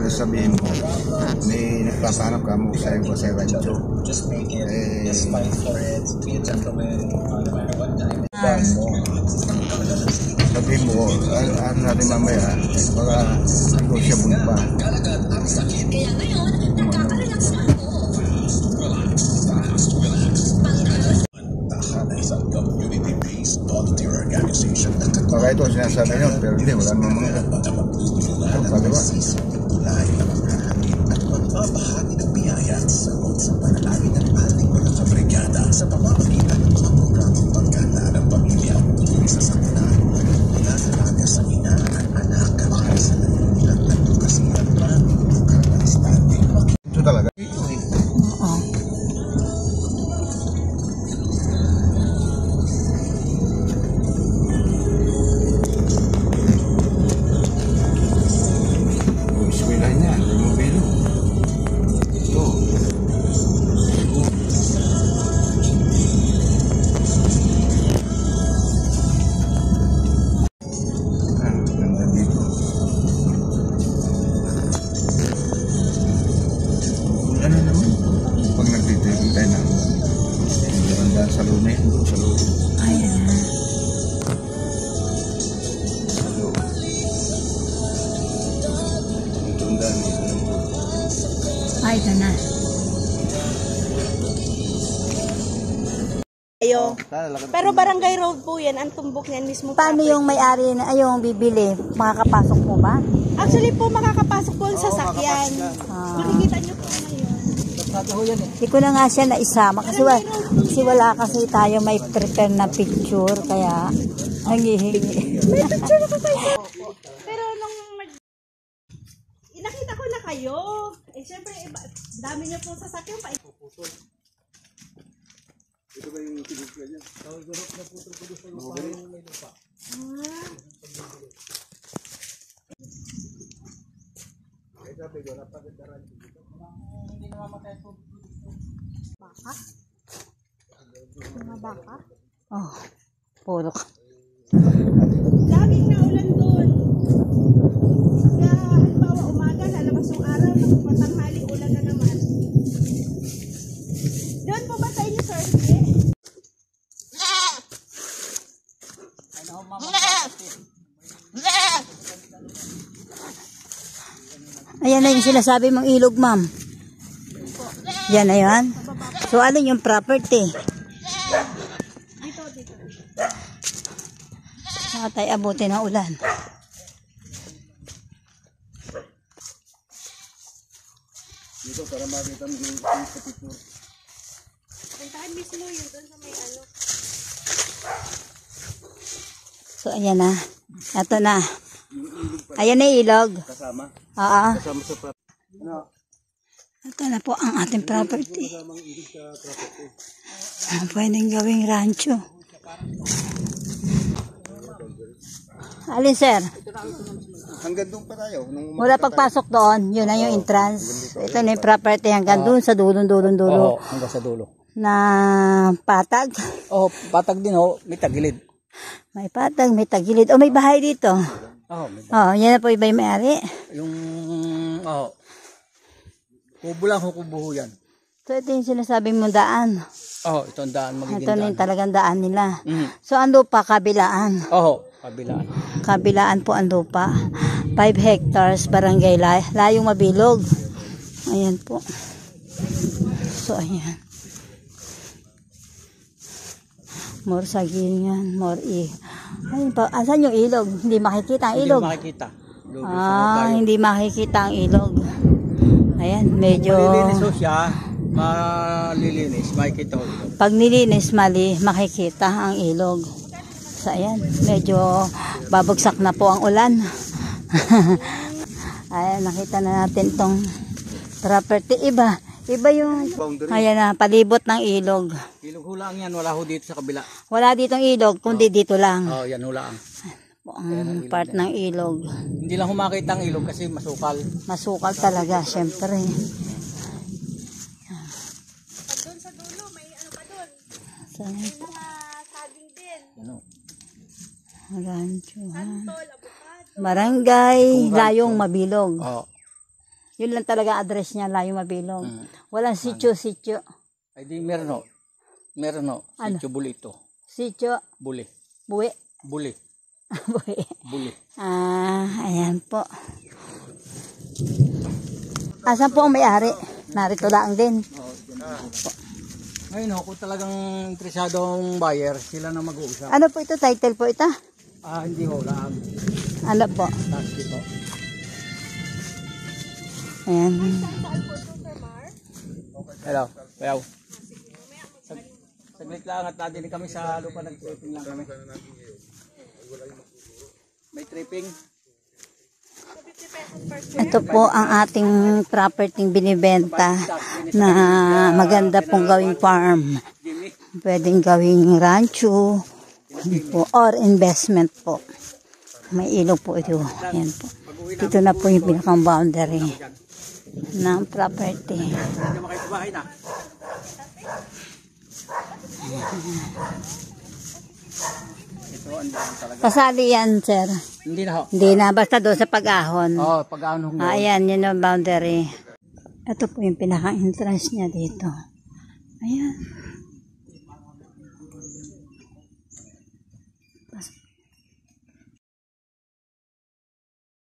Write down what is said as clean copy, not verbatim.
Sabihin mo, may nagpapanap ka mo sa iyo sa radyo. Sabihin mo, ano natin mamaya, baka negosyable pa. Kaya ngayon, nagkaka-relax na ako. Baka ito sinasabi nyo, pero hindi, wala naman mga pagkaliwa. At magbabahagi ng biyaya at sagot sa panalangin ng ating mga kabrigada sa pamamagitan ng mga programang pagkanda ng pamilya. Isa sa una, pinag-alaga sa ina at anak at sa nanilang advokasya para magkakastante. Ito talaga? Oo. Ay, ito na. Pero barangay road po yan, ang tumbok niyan mismo. Paano yung may-ari na yung bibili? Makakapasok po ba? Actually po, makakapasok po sa sakyan. Makikita nyo po ngayon. Hindi ko na nga siya naisama kasi wala kasi tayo may prepare na picture kaya nangihingi. May picture na kayo. Pero nung nakita ko na kayo, eh syempre, dami niyo po sa sakyan pa. Ito ba yung tigil ka dyan? Gurot na putol ko doon sa lupa yung may lupa. Ay, sabi ko, napagadaran dito. Hindi namamatay po. Baka? Mga baka? Oh, puro. Laging naulan doon. Kaya, halimbawa, umaga, lalabas yung araw, matanghali, ulan na naman. Doon po ba sa inyo, sir? Ayan na yung sinasabi mong ilog, ma'am. Yan na yan. So, alin yung property? Dito. Tayo abutin ng ulan. Dito, para makita mo yung sa picture. Puntahan mismo yun doon sa may ano. So, ayan na. Ito na. Ayan na yung ilog. Kasama? Oo. Kasama sa property. Ano? Ito na po ang ating property. Pwedeng gawing rancho. Alin, sir? Hanggang doon pa tayo. Mula pagpasok doon, yun na yung entrance. Ito na yung property hanggang doon sa dulo. Oo, hanggang sa dulo. Na patag. Oo, patag din ho, may tagilid. May patag, may tagilid. O may bahay dito. Oo, may Oh, yan na po iba yung may-ari. yung, kubo lang ho, kubo ho yan. So ito yung sinasabi mong daan. Oo, ito ang daan, magiging Ito na daan. yung talagang daan nila. Mm. So ang lupa, kabilaan. Oo, kabilaan. Kabilaan po ang lupa. 5 hectares, barangay Layong Mabilog. Ayan po. So ayan. More sagingan, more Ayun pa, asan yung ilog? Hindi makikita ang ilog. Hindi makikita. Hindi makikita ang ilog. Ayan, medyo Malilinis ho siya, malilinis, makikita ho. pag nilinis makikita ang ilog. So ayan, medyo babagsak na po ang ulan. Ayan, nakita na natin tong property. Iba yung, ayan na, palibot ng ilog. Ilog hulaan yan, wala ho dito sa kabila. Wala ditong ilog, kundi dito lang. Oo, yan hulaan. Ang part ng ilog. Hindi lang humakita ang ilog kasi masukal. Masukal talaga, syempre. Doon sa dulo, may ano pa doon. So, May mga saging din. Ano? Ranchuhan. Barangay Layong Mabilog. Oo. Yun lang talaga address niya, Layong Mabilog. Walang sityo. Ay di meron no. Meron no. Ano? Sitio Buli ito. Sityo, Buli. buwi. Buli. Buwi. Buli. Ayan po. Asan po ang may-ari? Narito lang din. Ngayon kung talagang interesadong buyer, sila na mag-uusap. Ano po ito? Title po ito? Hindi ho lang. Ano po? Tapos dito. Ayan. Hello. Bayaw. Saglit lang at nadili kami sa lupa, nag-tripping lang kami. May tripping. Ito po ang ating property binibenta na maganda pong gawing farm. Pwedeng gawing rancho po, or investment po. May ilog po ito. Ayan po. Dito na po yung pinakang boundary ng property. Hindi naman kayo sa bahay na. Ito ang daan talaga. Kasali yan, sir. Hindi na ho. Hindi na, basta doon sa pag-ahon. Pag-ano ho. Ayan, yun ang boundary. Ito po yung pinaka-entrance niya dito. Ayan.